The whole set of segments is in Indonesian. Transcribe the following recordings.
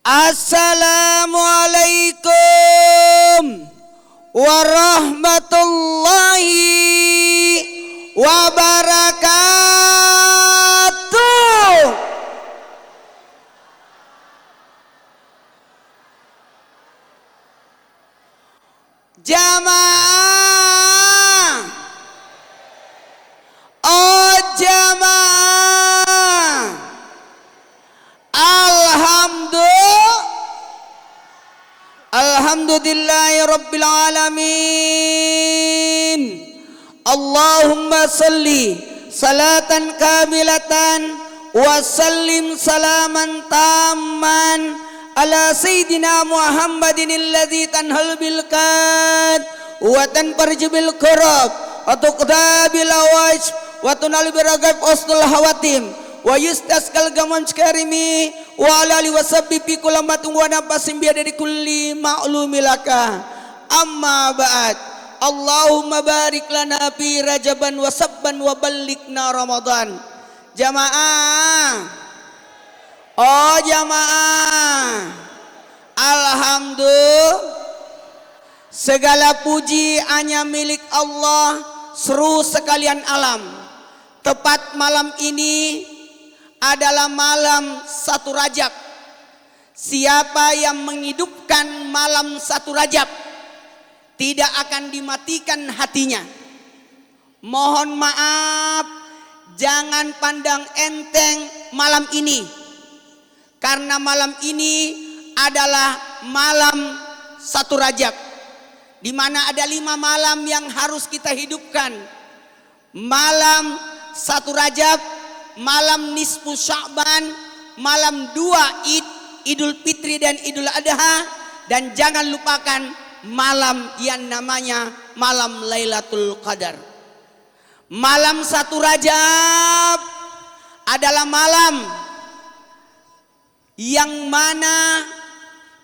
Assalamualaikum warahmatullahi wabarakatuh. Jamaah, oh jamaah, alhamdulillahi rabbil alamin. Allahumma salli salatan kamilatan wa sallim salaman tamman ala sayyidina Muhammadin alladzi tanhal bil kad wa tanfarju bil kurab wa tuqda bil awaj wa tunal bi ragab ustul hawatim wa yustaskal gaman karimi wa ala ali wasabbi fi kulamatin wa nafasim bi dari kulli ma'lumilaka amma ba'd. Allahumma barik lana fi rajaban wa sabban wa ballighna ramadan. Jamaah, oh jamaah, alhamdulillah, segala puji hanya milik Allah, seru sekalian alam. Tepat malam ini adalah malam 1 Rajab. Siapa yang menghidupkan malam 1 Rajab tidak akan dimatikan hatinya. Mohon maaf, jangan pandang enteng malam ini, karena malam ini adalah malam 1 Rajab, di mana ada 5 malam yang harus kita hidupkan. Malam 1 Rajab, malam nisfu Sya'ban, malam 2 Idul Fitri dan Idul Adha, dan jangan lupakan malam yang namanya malam Lailatul Qadar. Malam 1 Rajab adalah malam yang mana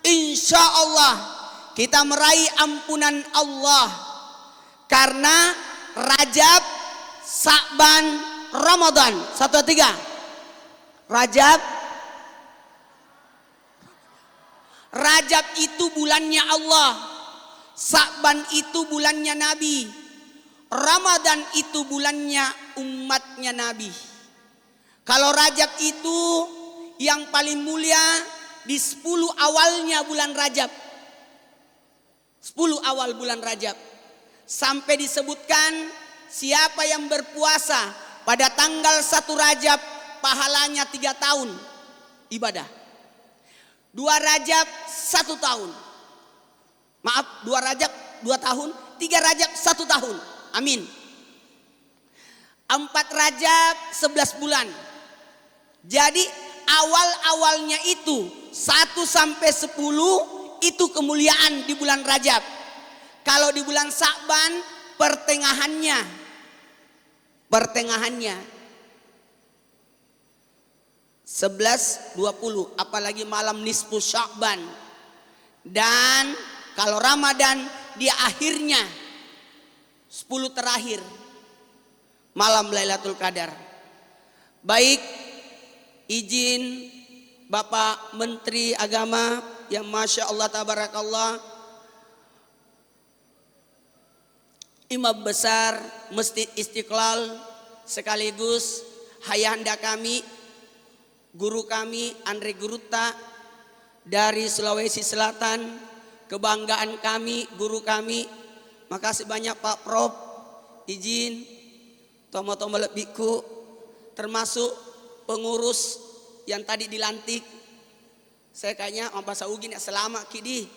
insya Allah kita meraih ampunan Allah, karena Rajab, Sya'ban, Ramadan. 1, 2, 3. Rajab itu bulannya Allah, Sya'ban itu bulannya Nabi, Ramadan itu bulannya umatnya Nabi. Kalau Rajab itu yang paling mulia di 10 awalnya bulan Rajab, 10 awal bulan Rajab, sampai disebutkan siapa yang berpuasa pada tanggal 1 Rajab pahalanya 3 tahun ibadah. 2 Rajab 1 tahun. Maaf, 2 Rajab 2 tahun, 3 Rajab 1 tahun. Amin. 4 Rajab 11 bulan. Jadi awal-awalnya itu 1 sampai 10 itu kemuliaan di bulan Rajab. Kalau di bulan Sya'ban pertengahannya 11, 20, apalagi malam nisfu Sya'ban. Dan kalau Ramadan di akhirnya 10 terakhir malam Lailatul Qadar. Baik, izin Bapak Menteri Agama yang Masya Allah Tabarakallah, Imam Besar Masjid Istiqlal, sekaligus ayahanda kami, guru kami Andre Guruta dari Sulawesi Selatan, kebanggaan kami, guru kami. Makasih banyak Pak Prof. Izin tomo-tomo lebiku, termasuk pengurus yang tadi dilantik. Saya kayaknya Mapa Saugin ya selama kidi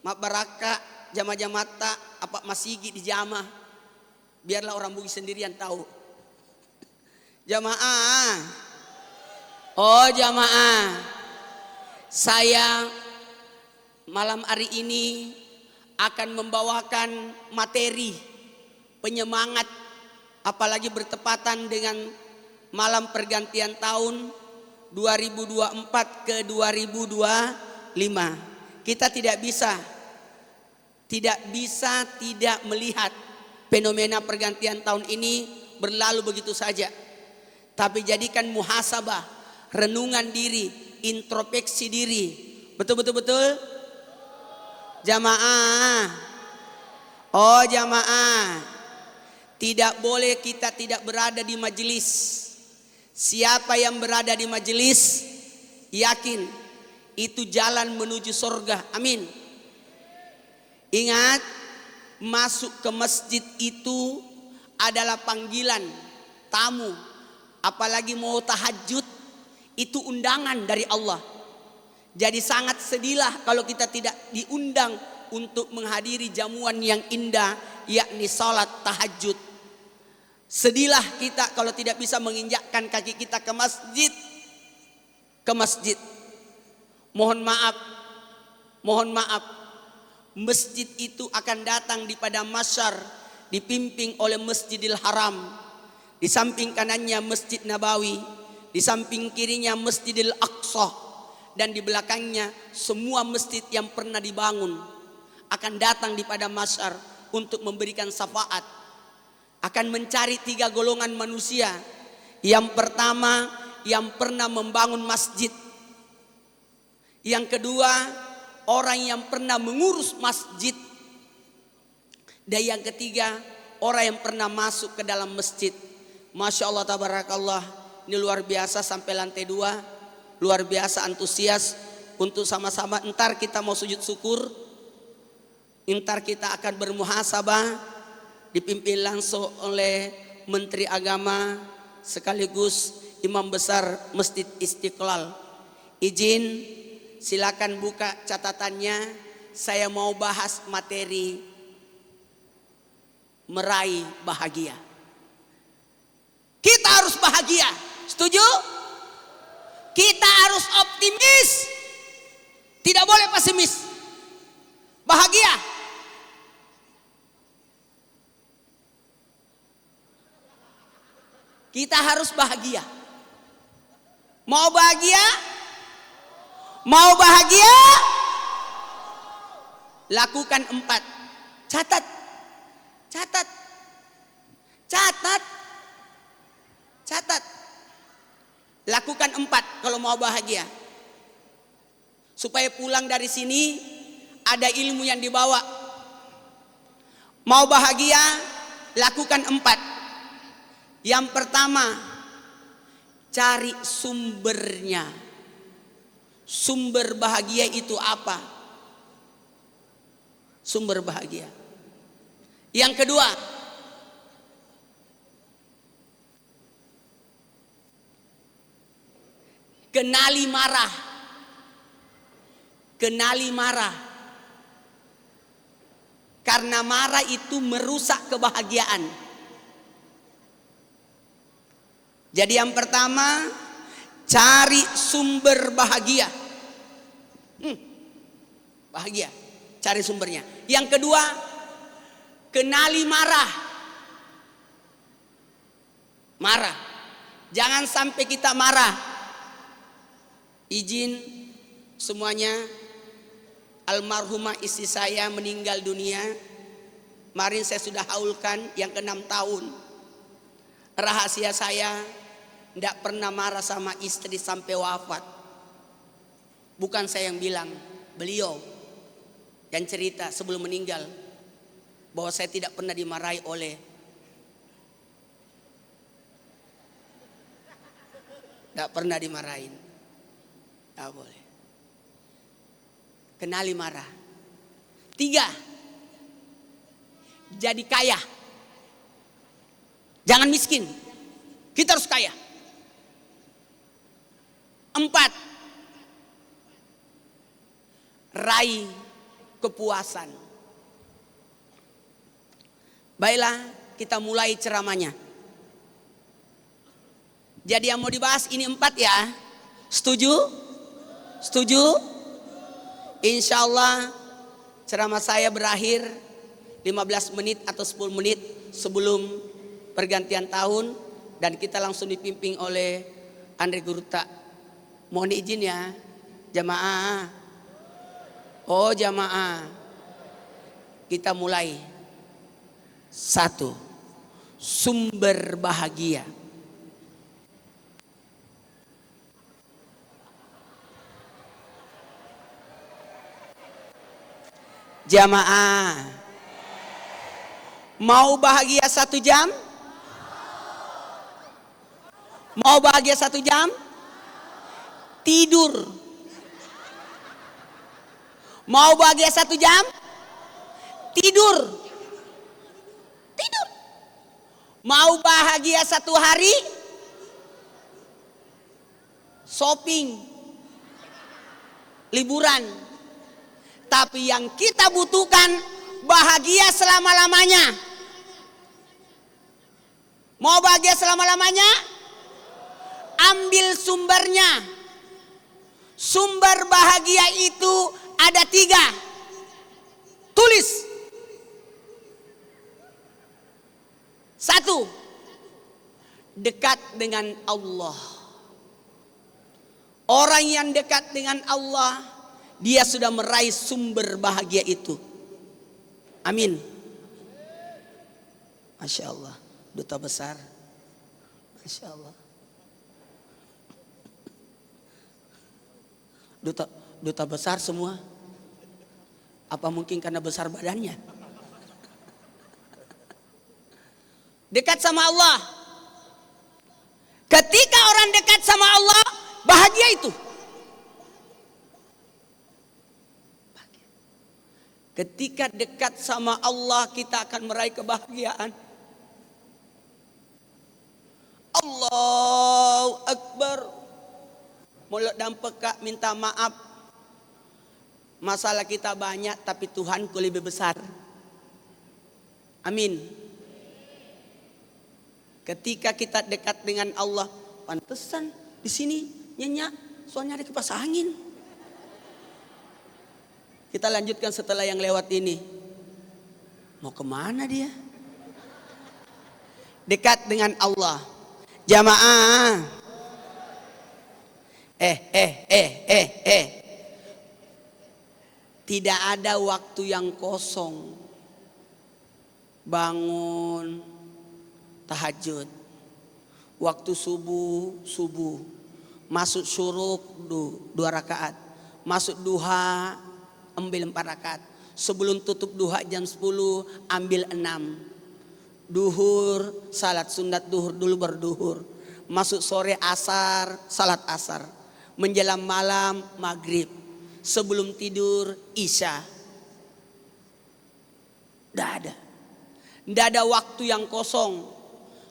Mak Baraka jama-jamata apa masigi di jama. Biarlah orang Bugis sendirian tahu. Jamaah, oh jamaah, saya malam hari ini akan membawakan materi penyemangat, apalagi bertepatan dengan malam pergantian tahun 2024 ke 2025. Kita tidak bisa tidak melihat fenomena pergantian tahun ini berlalu begitu saja. Tapi jadikan muhasabah, renungan diri, introspeksi diri, Betul betul betul. Jamaah. Oh jamaah. Tidak boleh kita tidak berada di majelis. Siapa yang berada di majelis, yakin itu jalan menuju surga. Amin. Ingat, masuk ke masjid itu adalah panggilan tamu. Apalagi mau tahajud, itu undangan dari Allah. Jadi sangat sedihlah kalau kita tidak diundang untuk menghadiri jamuan yang indah, yakni salat tahajud. Sedihlah kita kalau tidak bisa menginjakkan kaki kita ke masjid. Ke masjid. Mohon maaf. Masjid itu akan datang di pada masyar, dipimpin oleh Masjidil Haram. Di samping kanannya Masjid Nabawi, di samping kirinya Masjidil Aqsa, dan di belakangnya semua masjid yang pernah dibangun akan datang di pada masyar untuk memberikan syafaat. Akan mencari 3 golongan manusia. Yang pertama, yang pernah membangun masjid. Yang kedua, orang yang pernah mengurus masjid. Dan yang ketiga, orang yang pernah masuk ke dalam masjid. Masya Allah tabarakallah. Ini luar biasa sampai lantai 2. Luar biasa antusias untuk sama-sama. Entar kita mau sujud syukur. Entar kita akan bermuhasabah. Dipimpin langsung oleh Menteri Agama sekaligus Imam Besar Masjid Istiqlal. Izin, silakan buka catatannya. Saya mau bahas materi meraih bahagia. Kita harus bahagia. Setuju? Kita harus optimis. Tidak boleh pesimis. Bahagia. Kita harus bahagia. Mau bahagia? Mau bahagia? Lakukan 4. Catat. Lakukan 4 kalau mau bahagia. Supaya pulang dari sini ada ilmu yang dibawa. Mau bahagia? Lakukan 4. Yang pertama, cari sumbernya. Sumber bahagia itu apa? Sumber bahagia. Yang kedua, kenali marah. Kenali marah. Karena marah itu merusak kebahagiaan. Jadi yang pertama, cari sumber bahagia. Bahagia, cari sumbernya. Yang kedua, kenali marah. Marah. Jangan sampai kita marah. Izin semuanya, almarhumah istri saya meninggal dunia. Kemarin saya sudah haulkan yang ke-6 tahun. Rahasia saya, tidak pernah marah sama istri sampai wafat. Bukan saya yang bilang, beliau yang cerita sebelum meninggal bahwa saya tidak pernah dimarahi oleh. Tidak pernah dimarahin. Tidak boleh. Kenali marah. 3, jadi kaya. Jangan miskin. Kita harus kaya. 4, raih kepuasan. Baiklah, kita mulai ceramahnya. Jadi yang mau dibahas ini 4 ya. Setuju? Setuju? Insya Allah ceramah saya berakhir 15 menit atau 10 menit sebelum pergantian tahun. Dan kita langsung dipimpin oleh Andre Guruta. Mohon izin ya, jamaah. Oh jamaah. Kita mulai. 1, sumber bahagia. Jamaah, mau bahagia 1 jam? Mau bahagia 1 jam? Tidur. Mau bahagia 1 jam? Tidur. Tidur. Mau bahagia 1 hari? Shopping. Liburan. Tapi yang kita butuhkan bahagia selama-lamanya. Mau bahagia selama-lamanya? Ambil sumbernya. Sumber bahagia itu ada 3. Tulis. 1. Dekat dengan Allah. Orang yang dekat dengan Allah, dia sudah meraih sumber bahagia itu. Amin. Masya Allah. Duta besar. Masya Allah. Duta besar semua. Apa mungkin karena besar badannya? Dekat sama Allah. Ketika orang dekat sama Allah, bahagia itu. Ketika dekat sama Allah, kita akan meraih kebahagiaan. Allahu Akbar. Mulut dan peka minta maaf. Masalah kita banyak, tapi Tuhanku lebih besar. Amin. Ketika kita dekat dengan Allah, pantesan di sini nyenyak, soalnya ada kipas angin. Kita lanjutkan setelah yang lewat ini. Mau kemana dia? Dekat dengan Allah. Jamaah. Tidak ada waktu yang kosong. Bangun tahajud. Waktu subuh. Masuk syuruk 2 rakaat. Masuk duha ambil 4 rakaat. Sebelum tutup duha jam 10 ambil 6. Duhur salat sunat duhur dulu berduhur. Masuk sore asar salat asar. Menjelang malam maghrib. Sebelum tidur isya. Tidak ada waktu yang kosong.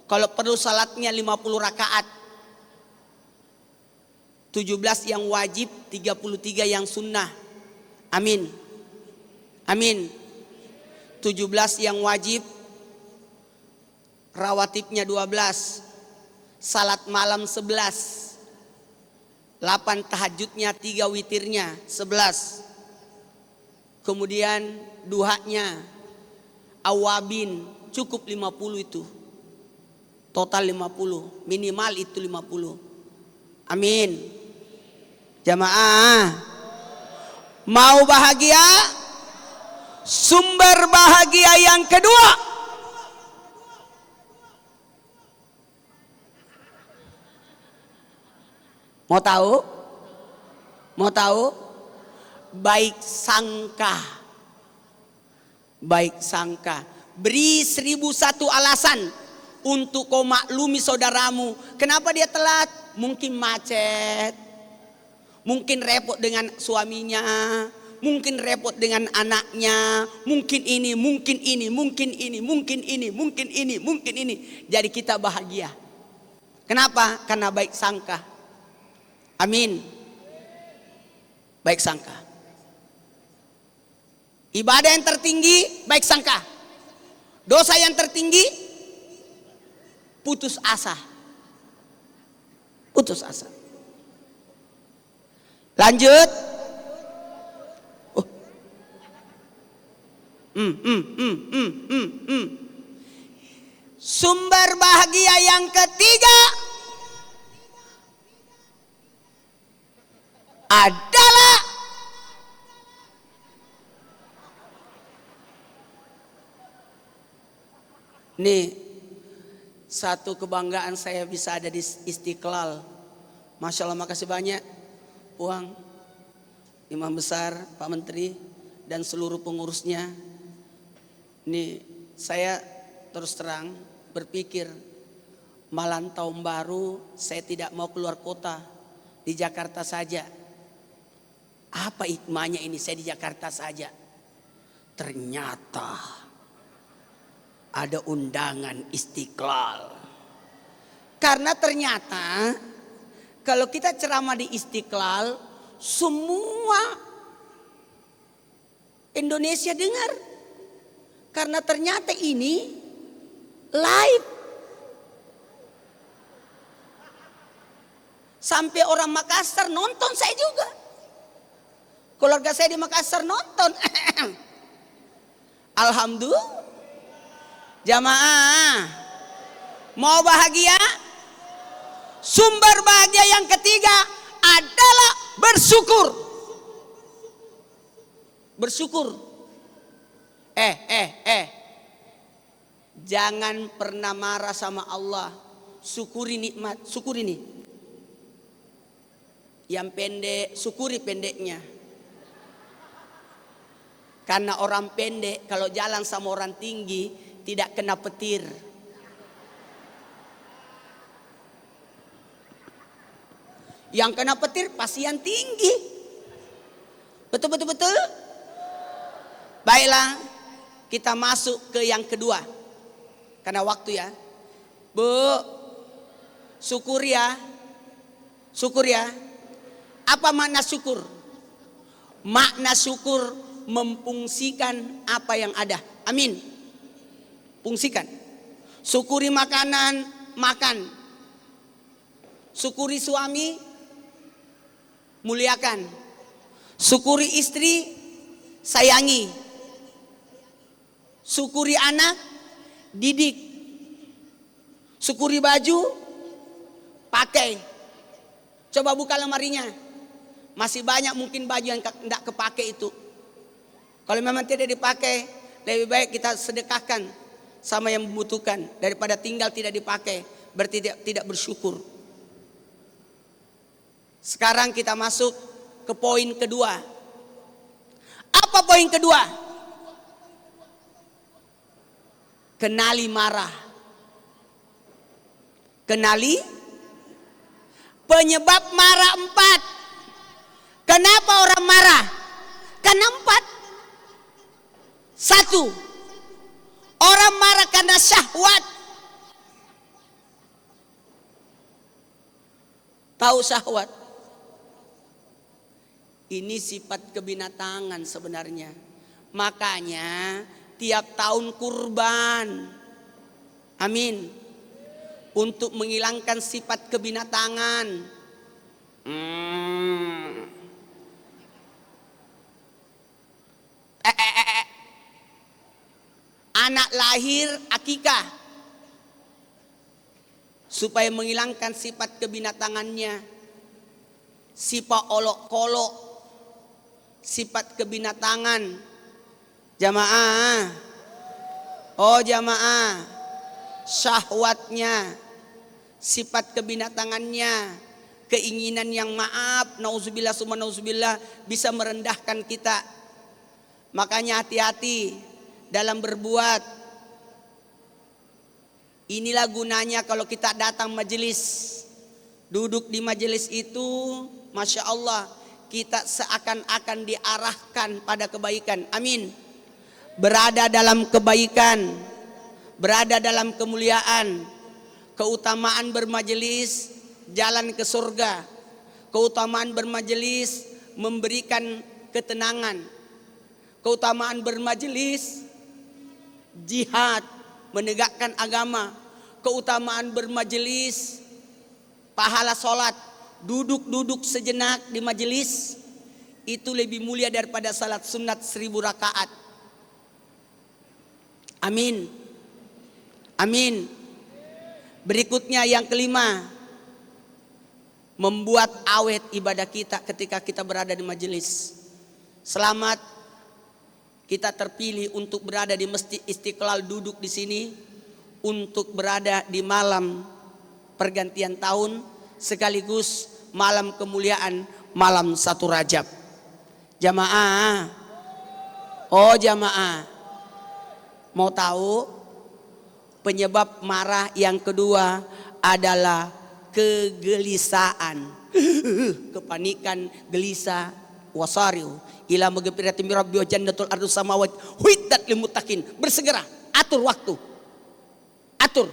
Kalau perlu salatnya 50 rakaat. 17 yang wajib, 33 yang sunnah. Amin. Amin. 17 yang wajib, rawatibnya 12. Salat malam 11. 8 tahajudnya, 3 witirnya 11. Kemudian duhanya awabin cukup 50 itu. Total 50, minimal itu 50. Amin. Jamaah, mau bahagia? Sumber bahagia yang kedua, mau tahu? Mau tahu? Baik sangka. Baik sangka. Beri 1001 alasan untuk kau maklumi saudaramu. Kenapa dia telat? Mungkin macet. Mungkin repot dengan suaminya. Mungkin repot dengan anaknya. Mungkin ini, mungkin ini, mungkin ini, mungkin ini, mungkin ini, mungkin ini. Jadi kita bahagia. Kenapa? Karena baik sangka. Amin. Baik sangka. Ibadah yang tertinggi baik sangka. Dosa yang tertinggi putus asa. Putus asa. Lanjut. Sumber bahagia yang ketiga adalah nih, satu kebanggaan saya bisa ada di Istiqlal. Masya Allah, makasih banyak Puang, Imam Besar, Pak Menteri, dan seluruh pengurusnya. Ini saya terus terang berpikir malam tahun baru saya tidak mau keluar kota, di Jakarta saja. Apa hikmahnya ini saya di Jakarta saja? Ternyata ada undangan Istiqlal. Karena ternyata kalau kita ceramah di Istiqlal, semua Indonesia dengar. Karena ternyata ini live. Sampai orang Makassar nonton saya juga. Keluarga saya di Makassar nonton. Alhamdulillah. Jamaah, mau bahagia? Sumber bahagia yang ketiga adalah bersyukur. Bersyukur. Jangan pernah marah sama Allah. Syukuri nikmat, syukuri nih. Yang pendek, syukuri pendeknya. Karena orang pendek kalau jalan sama orang tinggi tidak kena petir. Yang kena petir pasti yang tinggi. Betul. Baiklah, kita masuk ke yang kedua. Karena waktu ya. Bu, syukur ya. Syukur ya. Apa makna syukur? Makna syukur memfungsikan apa yang ada. Amin. Fungsikan. Syukuri makanan, makan. Syukuri suami, muliakan. Syukuri istri, sayangi. Syukuri anak, didik. Syukuri baju, pakai. Coba buka lemarinya. Masih banyak mungkin baju yang tidak kepake itu. Kalau memang tidak dipakai, lebih baik kita sedekahkan sama yang membutuhkan daripada tinggal tidak dipakai, berarti tidak bersyukur. Sekarang kita masuk ke poin kedua. Apa poin kedua? Kenali marah. Kenali penyebab marah 4. Kenapa orang marah? Karena 4. 1. Orang marah karena syahwat. Tahu syahwat? Ini sifat kebinatangan sebenarnya. Makanya tiap tahun kurban. Amin. Untuk menghilangkan sifat kebinatangan. Anak lahir akikah supaya menghilangkan sifat kebinatangannya, sifat olok-kolok, sifat kebinatangan. Jamaah, oh jamaah, syahwatnya, sifat kebinatangannya, keinginan yang maaf, nauzubillah summa nauzubillah, bisa merendahkan kita. Makanya hati-hati dalam berbuat. Inilah gunanya kalau kita datang majelis. Duduk di majelis itu, Masya Allah, kita seakan-akan diarahkan pada kebaikan. Amin. Berada dalam kebaikan, berada dalam kemuliaan. Keutamaan bermajelis, jalan ke surga. Keutamaan bermajelis, memberikan ketenangan. Keutamaan bermajelis, jihad, menegakkan agama. Keutamaan bermajelis, pahala sholat, duduk-duduk sejenak di majelis, itu lebih mulia daripada salat sunat 1000 rakaat. Amin. Amin. Berikutnya yang kelima, membuat awet ibadah kita ketika kita berada di majelis. Selamat kita terpilih untuk berada di Masjid Istiqlal, duduk di sini untuk berada di malam pergantian tahun sekaligus malam kemuliaan, malam 1 Rajab. Jamaah, Oh jamaah, mau tahu penyebab marah yang kedua adalah kegelisahan, kepanikan, gelisah. Wasariu ila magfiratin min rabbi wa jannatul ardu samawati huiddat lil muttaqin. Bersegera, atur waktu. Atur.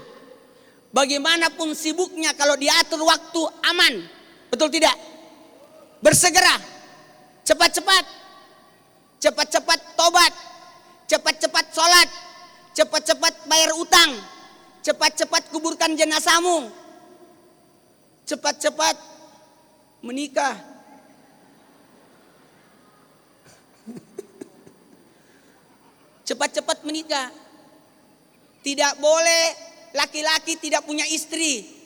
Bagaimanapun sibuknya, kalau diatur waktu aman. Betul tidak? Bersegera. Cepat-cepat. Cepat-cepat tobat. Cepat-cepat sholat. Cepat-cepat bayar utang. Cepat-cepat kuburkan jenazahmu. Cepat-cepat menikah. Cepat-cepat menikah. Tidak boleh laki-laki tidak punya istri.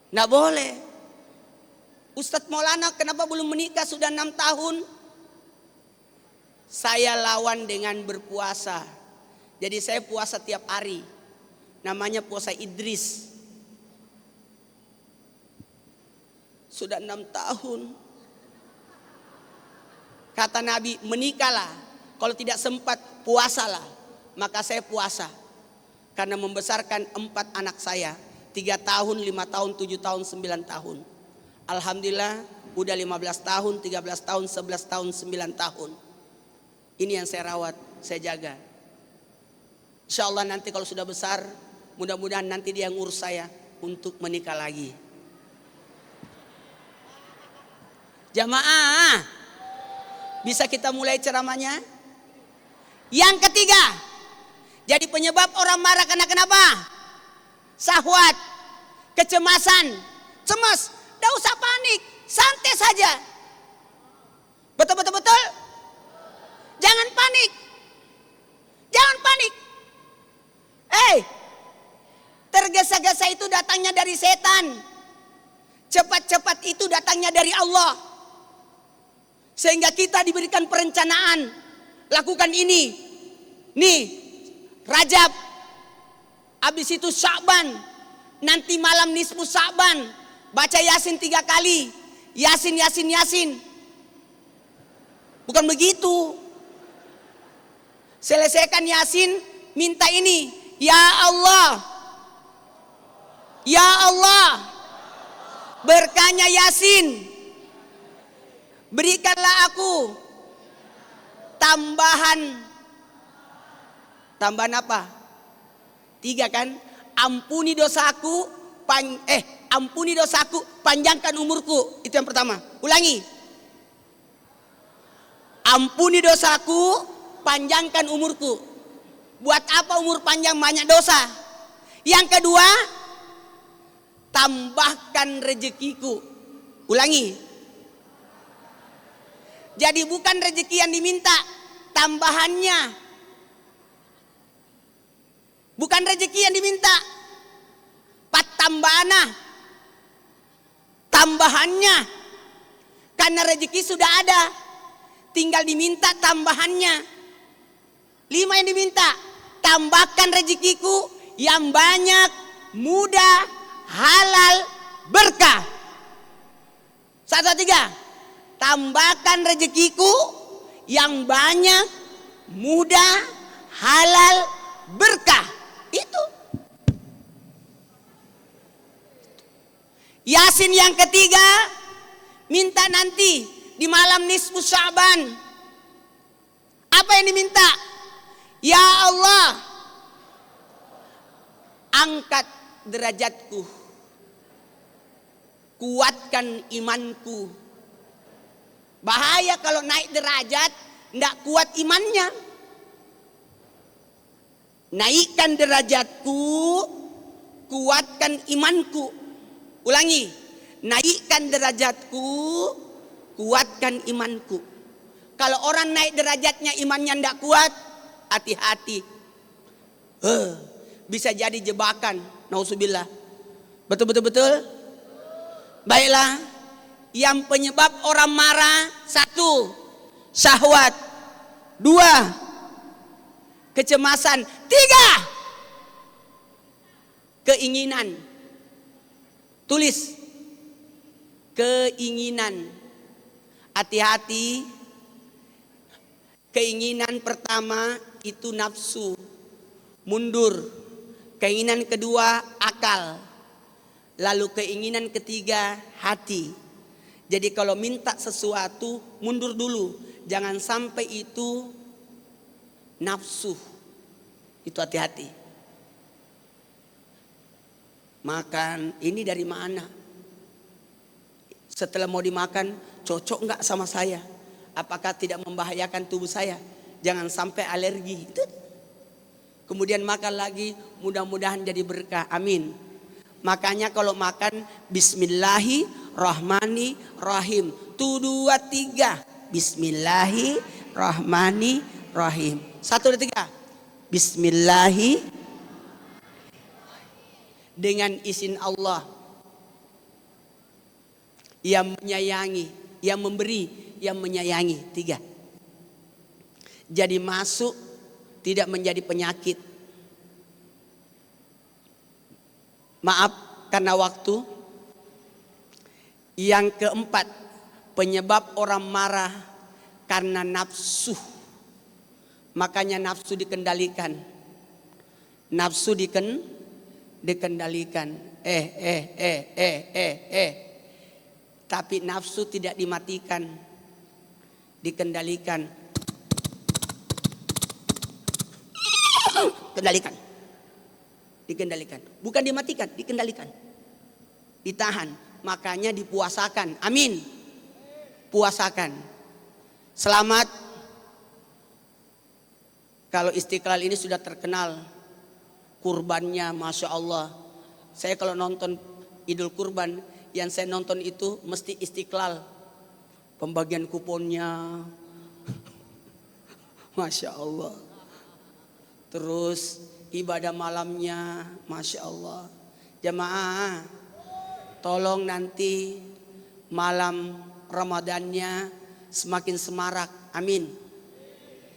Tidak boleh. Ustadz Maulana kenapa belum menikah sudah 6 tahun? Saya lawan dengan berpuasa. Jadi saya puasa tiap hari. Namanya puasa Idris. Sudah 6 tahun. Kata Nabi, menikahlah. Kalau tidak sempat, puasalah. Maka saya puasa. Karena membesarkan 4 anak saya. 3 tahun, 5 tahun, 7 tahun, 9 tahun. Alhamdulillah udah 15 tahun, 13 tahun, 11 tahun, 9 tahun. Ini yang saya rawat, saya jaga. Insya Allah nanti kalau sudah besar, mudah-mudahan nanti dia ngurus saya untuk menikah lagi. Jamaah, bisa kita mulai ceramahnya? Yang ketiga, jadi penyebab orang marah karena kenapa? Syahwat, kecemasan, cemas. Tidak usah panik, santai saja. Betul? Jangan panik. Jangan panik. Tergesa-gesa itu datangnya dari setan. Cepat-cepat itu datangnya dari Allah. Sehingga kita diberikan perencanaan. Lakukan ini. Nih, Rajab. Habis itu Sya'ban. Nanti malam nisfu Sya'ban. Baca Yasin 3 kali. Yasin. Bukan begitu. Selesaikan Yasin, minta ini. Ya Allah. Ya Allah. Berkahnya Yasin. Berikanlah aku tambahan apa? 3 kan? Ampuni dosaku, panjangkan umurku. Itu yang pertama. Ulangi. Ampuni dosaku, panjangkan umurku. Buat apa umur panjang banyak dosa? Yang kedua, tambahkan rezekiku. Ulangi. Jadi bukan rezeki yang diminta, tambahannya. Bukan rezeki yang diminta, tambahannya. Karena rezeki sudah ada, tinggal diminta tambahannya. 5 yang diminta, tambahkan rezekiku yang banyak, mudah, halal, berkah. 1, 2, 3. Tambahkan rezekiku yang banyak, mudah, halal, berkah. Itu. Yasin yang ketiga, minta nanti di malam nisfu Sya'ban. Apa yang diminta? Ya Allah, angkat derajatku, kuatkan imanku. Bahaya kalau naik derajat tidak kuat imannya. Naikkan derajatku, kuatkan imanku. Ulangi. Naikkan derajatku, kuatkan imanku. Kalau orang naik derajatnya imannya tidak kuat, hati-hati. Bisa jadi jebakan. Nauzubillah. Betul? Baiklah. Yang penyebab orang marah, 1, syahwat. 2, kecemasan. 3, keinginan. Tulis. keinginan. Hati-hati. Keinginan pertama itu nafsu, mundur. Keinginan kedua akal. Lalu keinginan ketiga hati. Jadi kalau minta sesuatu mundur dulu. Jangan sampai itu nafsu. Itu hati-hati. Makan ini dari mana? Setelah mau dimakan cocok enggak sama saya? Apakah tidak membahayakan tubuh saya? Jangan sampai alergi. Kemudian makan lagi, mudah-mudahan jadi berkah. Amin. Makanya kalau makan Bismillahirrahmanirrahim. 1, 2, 3. Bismillahirrahmanirrahim. 1, 2, 3. Bismillahi. Dengan izin Allah yang menyayangi, yang memberi, yang menyayangi. 3. Jadi masuk, tidak menjadi penyakit. Maaf karena waktu. Yang keempat, penyebab orang marah karena nafsu. Makanya nafsu dikendalikan. Nafsu dikendalikan. Tapi nafsu tidak dimatikan, dikendalikan. Dikendalikan. Bukan dimatikan, dikendalikan. Ditahan. Makanya dipuasakan. Amin. Puasakan. Selamat. Kalau Istiqlal ini sudah terkenal kurbannya, Masya Allah. Saya kalau nonton Idul Kurban, yang saya nonton itu mesti Istiqlal. Pembagian kuponnya, Masya Allah. Terus ibadah malamnya, Masya Allah. Jamaah, tolong nanti malam Ramadannya semakin semarak. Amin.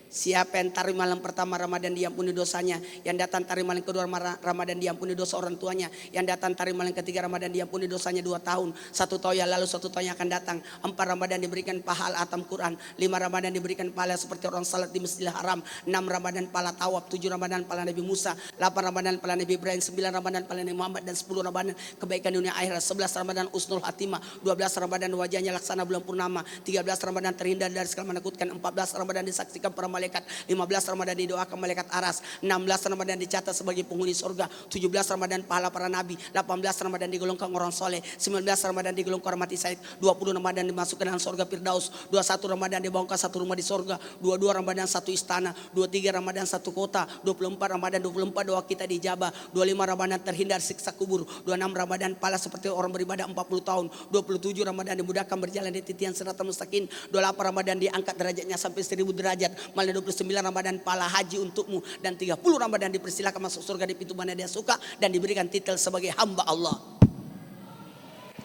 Siapa yang tarik malam pertama Ramadan diampuni dosanya. Yang datang tarik malam kedua Ramadan diampuni dosa orang tuanya. Yang datang tarik malam ketiga Ramadan diampuni dosanya 2 tahun. 1 tahun yang lalu, 1 tahun yang akan datang. 4 Ramadan diberikan pahala atam Quran. 5 Ramadan diberikan pahala seperti orang salat di Masjidil Haram. 6 Ramadan pahala tawaf. 7 Ramadan pahala Nabi Musa. 8 Ramadan pahala Nabi Ibrahim. 9 Ramadan pahala Nabi Muhammad. Dan 10 Ramadan kebaikan dunia akhirat. 11 Ramadan usnul hatimah. 12 Ramadan wajahnya laksana bulan purnama. 13 Ramadan terhindar dari segala menakutkan. 14 Ramadan disaksikan para malaikat. 15 Ramadan didoakan malaikat aras. 16 Ramadan dicatat sebagai penghuni surga. 17 Ramadan pahala para nabi. 18 Ramadan digolongkan orang soleh. 19 Ramadan digolongkan orang mati syahid. 20 Ramadan dimasukkan dalam surga Firdaus. 21 Ramadan dibangunkan 1 rumah di surga. 22 Ramadan 1 istana. 23 Ramadan 1 kota. 24 Ramadan 24 doa kita dijabah. 25 Ramadan terhindar siksa kubur. 26 Ramadan pahala seperti orang beribadah 40 tahun. 27 Ramadan dimudahkan berjalan di titian siratal mustaqim. 28 Ramadan diangkat derajatnya sampai 1000 derajat. Malah 29 Ramadan pahala haji untukmu. Dan 30 Ramadan dipersilakan masuk surga di pintu mana dia suka. Dan diberikan titel sebagai hamba Allah.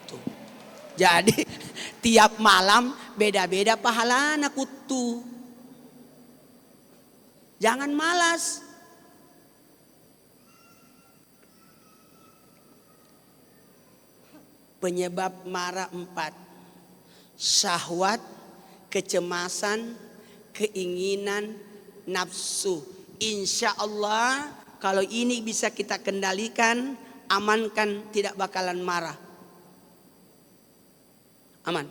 Tuh. Jadi tiap malam beda-beda pahala anak kutu. Jangan malas. Penyebab marah 4. Syahwat, kecemasan, keinginan, nafsu. Insya Allah kalau ini bisa kita kendalikan, amankan, tidak bakalan marah. Aman.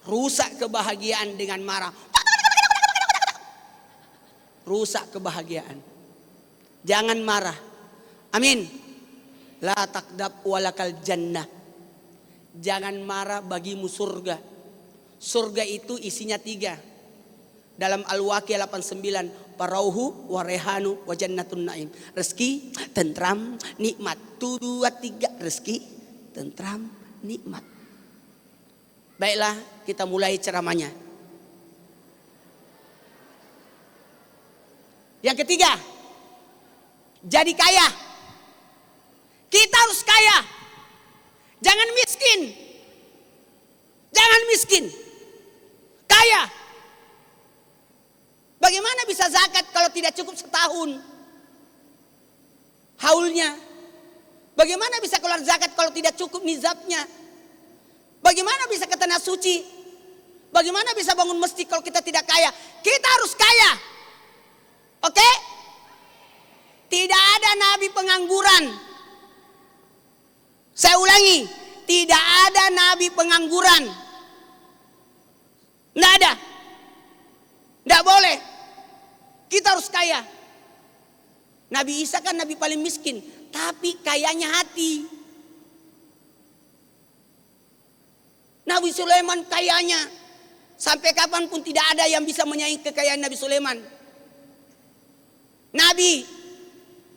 Rusak kebahagiaan dengan marah. Rusak kebahagiaan. Jangan marah. Amin. La takdab walakal jannah. Jangan marah, bagimu surga. Surga itu isinya 3. Dalam Al-Waqiah 89, parauhu wa rehanu wa jannatun naim. Rezeki, tentram, nikmat. 1, 2, 3. Rezeki, tentram, nikmat. Baiklah, kita mulai ceramahnya. Yang ketiga, jadi kaya. Kita harus kaya. Jangan miskin. Jangan miskin. Kaya. Bagaimana bisa zakat kalau tidak cukup setahun haulnya? Bagaimana bisa keluar zakat kalau tidak cukup nizabnya? Bagaimana bisa ke tanah suci? Bagaimana bisa bangun masjid kalau kita tidak kaya? Kita harus kaya. Oke? Tidak ada nabi pengangguran. Saya ulangi, tidak ada nabi pengangguran. Tidak ada. Tidak boleh. Kita harus kaya. Nabi Isa kan nabi paling miskin, tapi kayanya hati. Nabi Sulaiman kayanya, sampai kapanpun tidak ada yang bisa menyaingi kekayaan Nabi Sulaiman. Nabi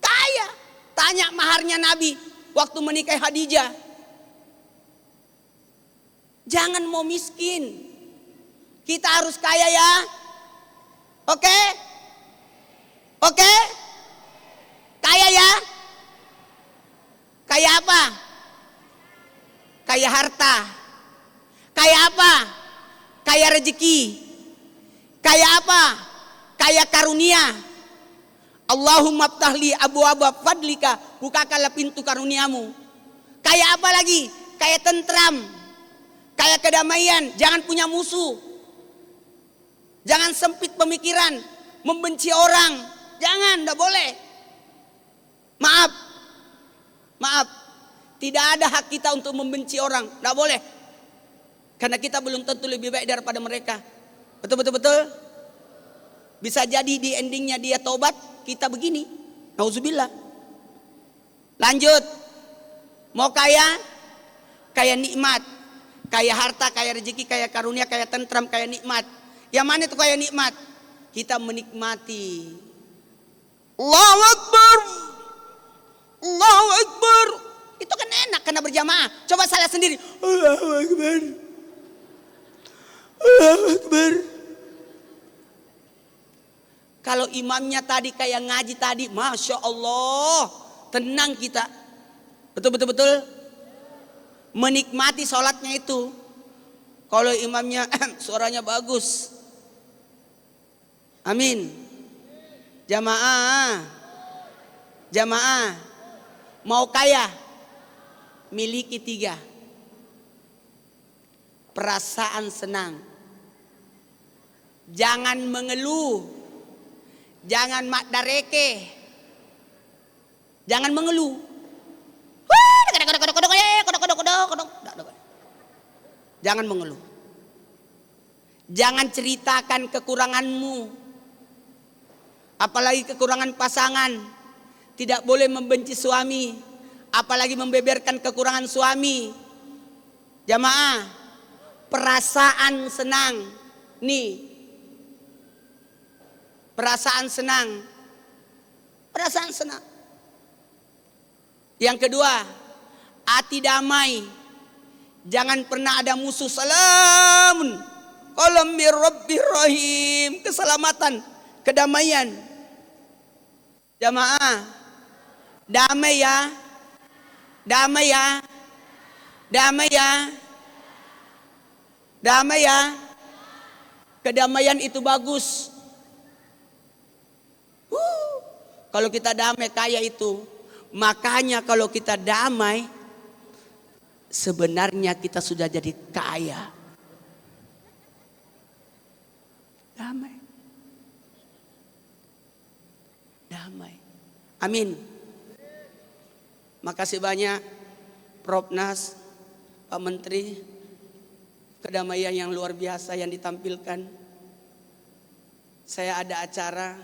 kaya. Tanya maharnya Nabi waktu menikahi Khadijah. Jangan mau miskin. Kita harus kaya ya. Oke? Oke? Kaya ya? Kaya apa? Kaya harta. Kaya apa? Kaya rezeki. Kaya apa? Kaya karunia. Allahumma ftahli abwaaba fadlika, bukakanlah pintu karuniamu. Kaya apa lagi? Kaya tentram. Kaya kedamaian, jangan punya musuh. Jangan sempit pemikiran, membenci orang. Jangan, enggak boleh. Maaf, tidak ada hak kita untuk membenci orang, tidak boleh. Karena kita belum tentu lebih baik daripada mereka. Betul. Bisa jadi di endingnya dia taubat, kita begini. Nauzubillah. Lanjut. Mau kaya? Kaya nikmat. Kaya harta, kaya rezeki, kaya karunia, kaya tentram, kaya nikmat. Yang mana itu kaya nikmat? Kita menikmati. Allahu Akbar. Allahu Akbar. Itu kan enak karena berjamaah. Coba salah sendiri. Allahu Akbar. Allahu Akbar. Kalau imamnya tadi kayak ngaji tadi, Masya Allah, tenang kita. Betul. Menikmati sholatnya itu. Kalau imamnya suaranya bagus. Amin. Jamaah. Mau kaya? Miliki 3. Perasaan senang. Jangan mengeluh. Jangan makdareke. Jangan mengeluh. Jangan mengeluh. Jangan ceritakan kekuranganmu. Apalagi kekurangan pasangan. Tidak boleh membenci suami. Apalagi membeberkan kekurangan suami. Jamaah, perasaan senang. Nih. Perasaan senang. Yang kedua, hati damai. Jangan pernah ada musuh. Salamun qalam mir rabbir rahim. Keselamatan, kedamaian. Jamaah, damai ya. Kedamaian itu bagus. Kalau kita damai kaya itu. Makanya kalau kita damai, sebenarnya kita sudah jadi kaya. Damai. Amin. Makasih banyak Prof Nas, Pak Menteri. Kedamaian yang luar biasa yang ditampilkan. Saya ada acara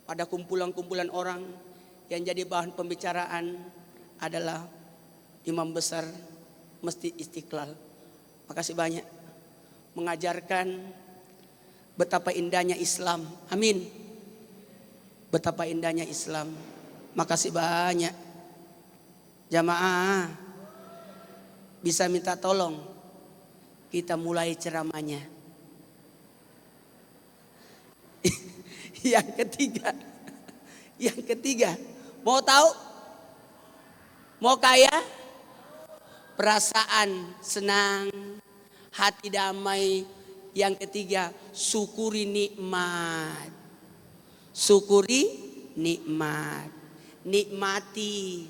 pada kumpulan-kumpulan orang yang jadi bahan pembicaraan adalah imam besar Masjid Istiqlal. Makasih banyak mengajarkan betapa indahnya Islam. Amin. Betapa indahnya Islam. Makasih banyak. Jamaah bisa minta tolong kita mulai ceramahnya. Yang ketiga, mau tahu? Mau kaya? Perasaan senang, hati damai. Yang ketiga, syukuri nikmat. Syukuri nikmat. Nikmati.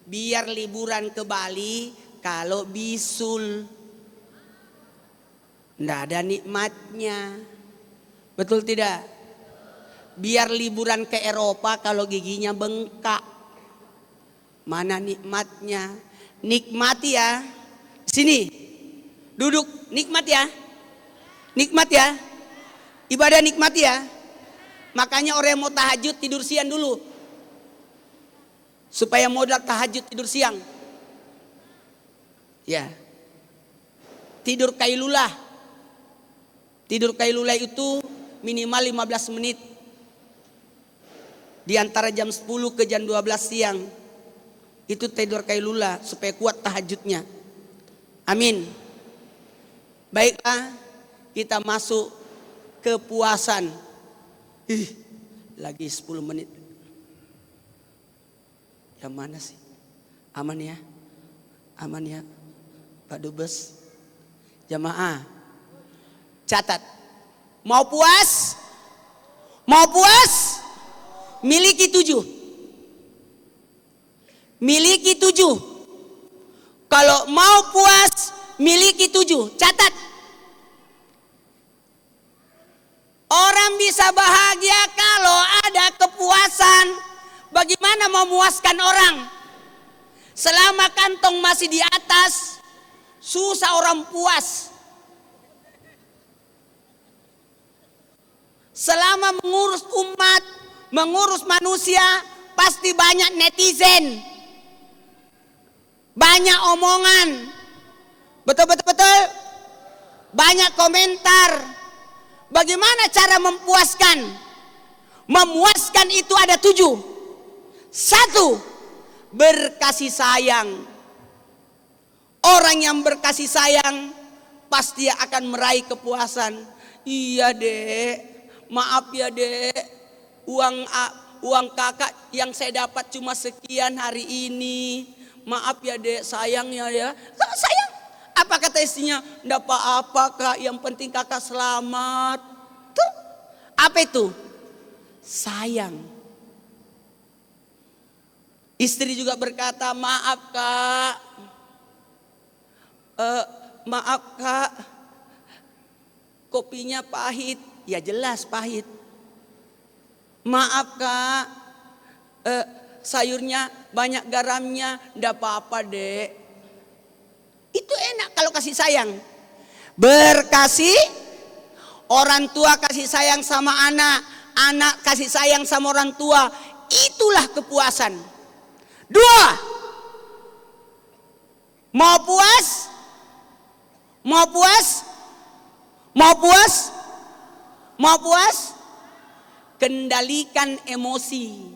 biar liburan ke Bali kalau bisul. Nggak ada nikmatnya. Betul tidak? Biar liburan ke Eropa kalau giginya bengkak. Mana nikmatnya? Nikmati ya. Sini. Duduk, nikmat ya. Nikmat ya. Ibadah nikmati ya. Makanya orang yang mau tahajud tidur siang dulu. Supaya modal tahajud tidur siang. Ya. Tidur kailulah. Tidur kailulah itu minimal 15 menit. Di antara jam 10 ke jam 12 siang. Itu tidur kailulah supaya kuat tahajudnya. Amin. Baiklah, kita masuk ke puasan. Lagi 10 menit. Yang mana sih? Aman ya? Aman ya? Pak Dubes. Jamaah. Catat. Mau puas? Mau puas? Miliki 7. Miliki 7. Kalau mau puas, miliki 7. Catat. Orang bisa bahagia kalau ada kepuasan. Bagaimana memuaskan orang? Selama kantong masih di atas, susah orang puas. Selama mengurus umat, mengurus manusia, pasti banyak netizen. Banyak omongan. Betul. Banyak komentar. Bagaimana cara memuaskan? Memuaskan itu ada 7. 1. Berkasih sayang. Orang yang berkasih sayang pasti akan meraih kepuasan. Iya dek, maaf ya dek, uang kakak yang saya dapat cuma sekian hari ini. Maaf ya dek, sayangnya ya. Sayang. Apa kata istrinya? Nggak apa-apa kak, yang penting kakak selamat. Tuh. Apa itu? Sayang. Istri juga berkata, maaf kak. Maaf kak, kopinya pahit. Ya jelas pahit. Maaf kak, sayurnya banyak garamnya. Nggak apa-apa dek. Itu enak kalau kasih sayang. Berkasih, orang tua kasih sayang sama anak, anak kasih sayang sama orang tua. Itulah kepuasan. 2. Mau puas? Mau puas? Mau puas? Mau puas? Kendalikan emosi.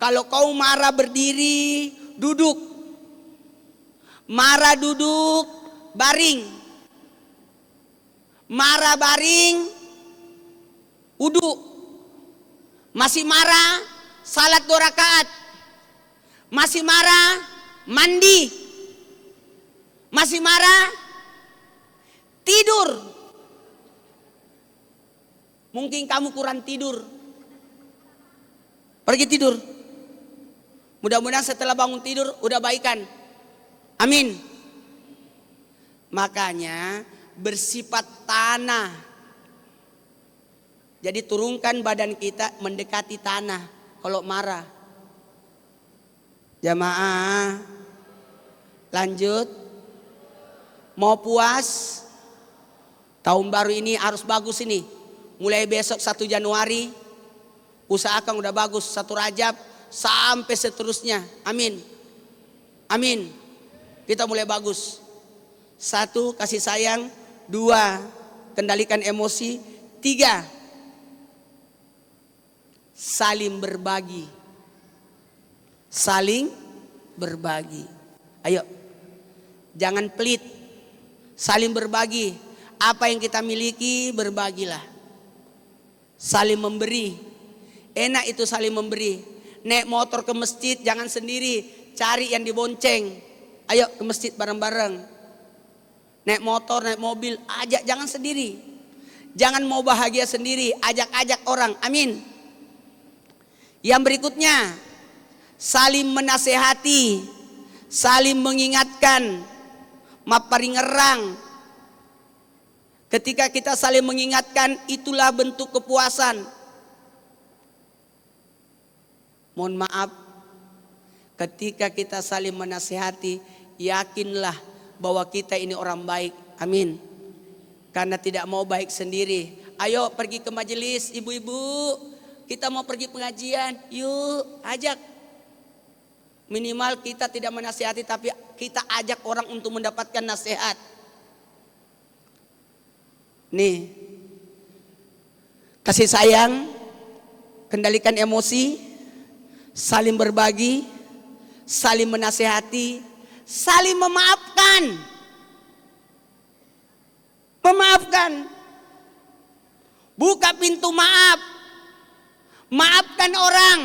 Kalau kau marah berdiri, duduk. Marah duduk, baring. Marah baring, wudu. Masih marah, salat 2 rakaat. Masih marah, mandi. Masih marah, tidur. Mungkin kamu kurang tidur. Pergi tidur. Mudah-mudahan setelah bangun tidur udah baikan. Amin. Makanya bersifat tanah. Jadi turunkan badan kita mendekati tanah kalau marah. Jamaah. Lanjut. Mau puas? Tahun baru ini harus bagus ini. Mulai besok 1 Januari. Usahakan udah bagus 1 Rajab sampai seterusnya. Amin. Amin. Kita mulai bagus. 1. Kasih sayang. 2. Kendalikan emosi. 3. Saling berbagi. Saling berbagi. Ayo. Jangan pelit. Saling berbagi. Apa yang kita miliki berbagilah. Saling memberi. Enak itu saling memberi. Naik motor ke masjid jangan sendiri. Cari yang dibonceng. Ayo ke masjid bareng-bareng. Naik motor, naik mobil, ajak, jangan sendiri. Jangan mau bahagia sendiri, ajak-ajak orang. Amin. Yang berikutnya, saling menasehati, saling mengingatkan, maparingerang. Ketika kita saling mengingatkan, itulah bentuk kepuasan. Mohon maaf, ketika kita saling menasehati, yakinlah bahwa kita ini orang baik. Amin. Karena tidak mau baik sendiri. Ayo pergi ke majelis, ibu-ibu, kita mau pergi pengajian, yuk ajak. Minimal kita tidak menasihati, tapi kita ajak orang untuk mendapatkan nasihat. Nih, kasih sayang, kendalikan emosi, saling berbagi, saling menasihati, saling memaafkan. Memaafkan. Buka pintu maaf. Maafkan orang.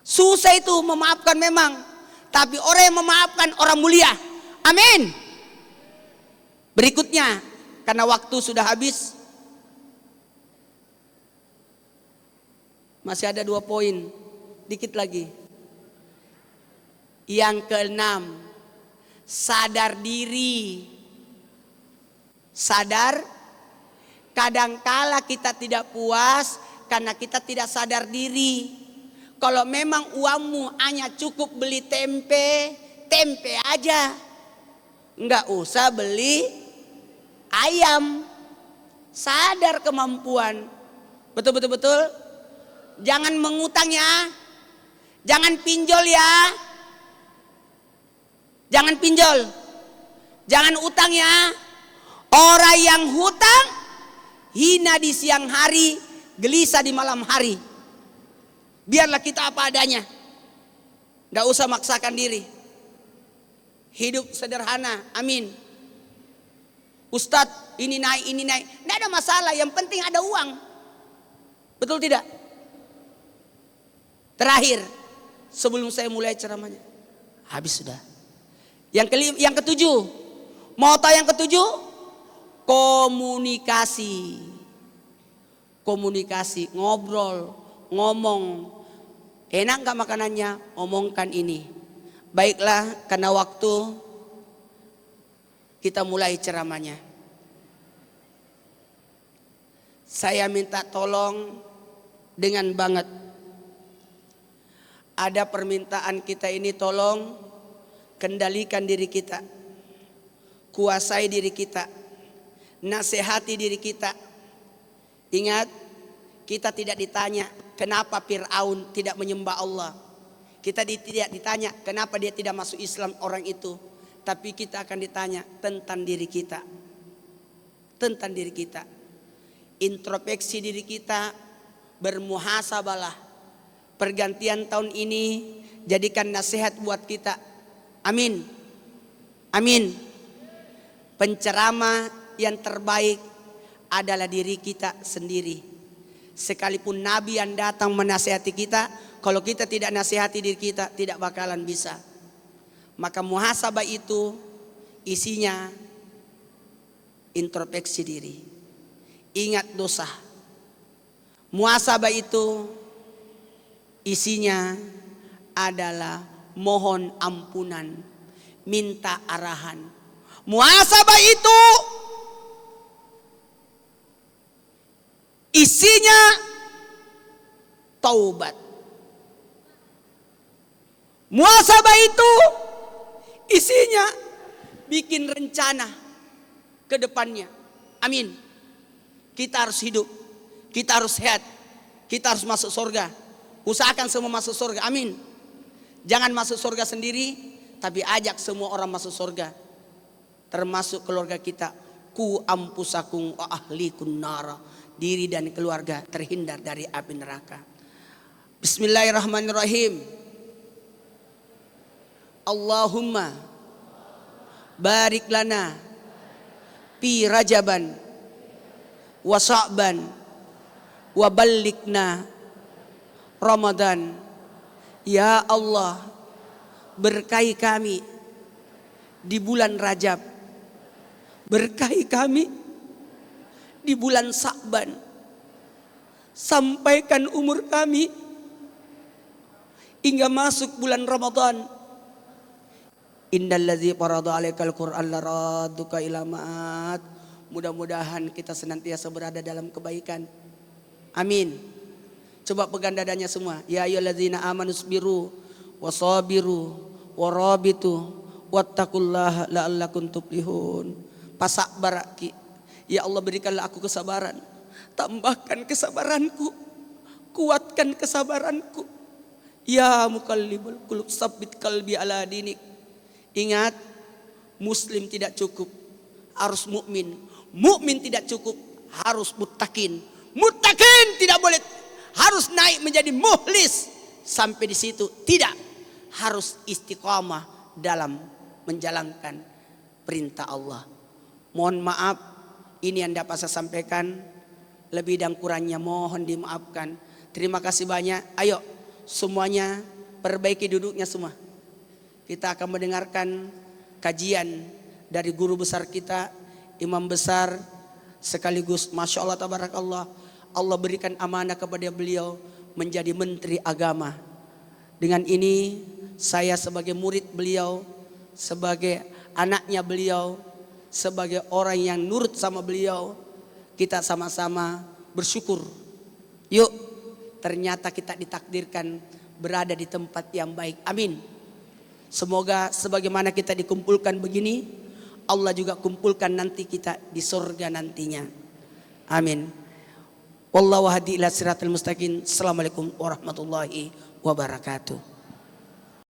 Susah itu memaafkan memang. Tapi orang yang memaafkan orang mulia. Amin. Berikutnya, karena waktu sudah habis, masih ada 2 poin, dikit lagi. Yang keenam, sadar diri. Sadar, kadangkala kita tidak puas karena kita tidak sadar diri. Kalau memang uangmu hanya cukup beli tempe, tempe aja. Enggak usah beli ayam. Sadar kemampuan. Betul. Jangan mengutang ya. Jangan pinjol ya. Jangan pinjol. Jangan utang ya. Orang yang hutang hina di siang hari, gelisah di malam hari. Biarlah kita apa adanya. Enggak usah maksakan diri. Hidup sederhana. Amin. Ustadz, ini naik. Tidak ada masalah, yang penting ada uang. Betul tidak? Terakhir, sebelum saya mulai ceramahnya. Habis sudah. Yang ketujuh. Mau tahu yang ketujuh? Komunikasi. Komunikasi, ngobrol, ngomong. Enak gak makanannya? Omongkan ini. Baiklah, karena waktu, kita mulai ceramahnya. Saya minta tolong dengan banget. Ada permintaan kita ini, tolong kendalikan diri kita. Kuasai diri kita. Nasihati diri kita. Ingat, kita tidak ditanya kenapa Fir'aun tidak menyembah Allah. Kita tidak ditanya kenapa dia tidak masuk Islam orang itu. Tapi kita akan ditanya tentang diri kita. Tentang diri kita. Introspeksi diri kita, bermuhasabalah. Pergantian tahun ini jadikan nasihat buat kita. Amin. Amin. Penceramah yang terbaik adalah diri kita sendiri. Sekalipun Nabi yang datang menasihati kita, kalau kita tidak nasihati diri kita, tidak bakalan bisa. Maka muhasabah itu isinya introspeksi diri. Ingat dosa. Muhasabah itu isinya adalah mohon ampunan, minta arahan. Muhasabah itu isinya taubat. Muhasabah itu isinya bikin rencana ke depannya. Amin. Kita harus hidup, kita harus sehat, kita harus masuk surga. Usahakan semua masuk surga. Amin. Jangan masuk surga sendiri, tapi ajak semua orang masuk surga. Termasuk keluarga kita. Ku ampusakum wa ahlikun nara. Diri dan keluarga terhindar dari api neraka. Bismillahirrahmanirrahim. Allahumma barik lana fi Rajaban wa Sya'ban wa ballighna Ramadan. Ya Allah, berkahi kami di bulan Rajab, berkahi kami di bulan Sya'ban, sampaikan umur kami hingga masuk bulan Ramadan. Innallazi farada 'alaikal Qur'an laradduka ila ma'ad. Mudah-mudahan kita senantiasa berada dalam kebaikan. Amin. Coba pegang dadanya semua. Ya ayyuhallazina amanu sabiru wasabiru warabitu wattaqullaha la'allakum tuflihun. Pasabar ki. Ya Allah, berikanlah aku kesabaran. Tambahkan kesabaranku. Kuatkan kesabaranku. Ya muqallibal qulub tsabbit qalbi ala dinik. Ingat, muslim tidak cukup, harus mukmin. Mukmin tidak cukup, harus muttaqin. Muttaqin tidak boleh, harus naik menjadi mukhlis. Sampai di situ tidak, harus istiqamah dalam menjalankan perintah Allah. Mohon maaf, ini yang dapat saya sampaikan. Lebih dan kurangnya mohon dimaafkan. Terima kasih banyak. Ayo semuanya perbaiki duduknya semua. Kita akan mendengarkan kajian dari guru besar kita, imam besar sekaligus Masya Allah tabarakallah. Allah berikan amanah kepada beliau menjadi menteri agama. Dengan ini saya sebagai murid beliau, sebagai anaknya beliau, sebagai orang yang nurut sama beliau, kita sama-sama bersyukur. Yuk, ternyata kita ditakdirkan berada di tempat yang baik. Amin. Semoga sebagaimana kita dikumpulkan begini, Allah juga kumpulkan nanti kita di surga nantinya. Amin. Wallahu hadi ila siratal mustaqim. Assalamualaikum warahmatullahi wabarakatuh.